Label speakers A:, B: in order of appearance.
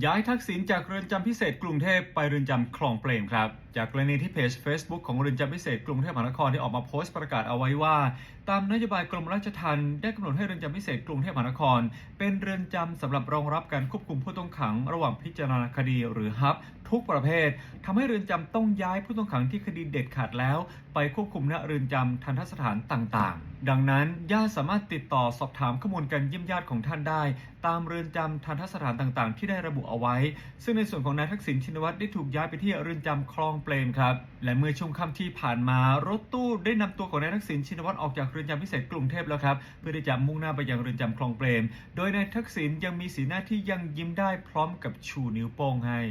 A: ย้ายทักษิณจากเรือนจำพิเศษกรุงเทพไปเรือนจำคลองเปรมครับจากกรณีที่เพจ Facebook ของเรือนจำพิเศษกรุงเทพมหานครได้ออกมาโพสต์ประกาศเอาไว้ว่าตามนโยบายกรมราชทัณฑ์ได้กำหนดให้เรือนจำพิเศษกรุงเทพมหานครเป็นเรือนจำสำหรับรองรับการควบคุมผู้ต้องขังระหว่างพิจารณาคดีหรือฮับทุกประเภททำให้เรือนจำต้องย้ายผู้ต้องขังที่คดีเด็ดขาดแล้วไปควบคุมณเรือนจำทันทสถานต่างๆดังนั้นญาติสามารถติดต่อสอบถามข้อมูลการเยี่ยมญาติของท่านได้ตามเรือนจำทันทสถานต่างๆที่ได้ระบุเอาไว้ซึ่งในส่วนของนายทักษิณชินวัตรได้ถูกย้ายไปที่เรือนจำคลองเปรมครับและเมื่อช่วงค่ำที่ผ่านมารถตู้ได้นำตัวของนายทักษิณชินวัตรออกจากเรือนจำพิเศษกรุงเทพแล้วครับเพื่อที่จะมุ่งหน้าไปยังเรือนจำคลองเปรมโดยนายทักษิณยังมีสีหน้าที่ยังยิ้มได้พร้อมกับชูนิ้วโป้งให้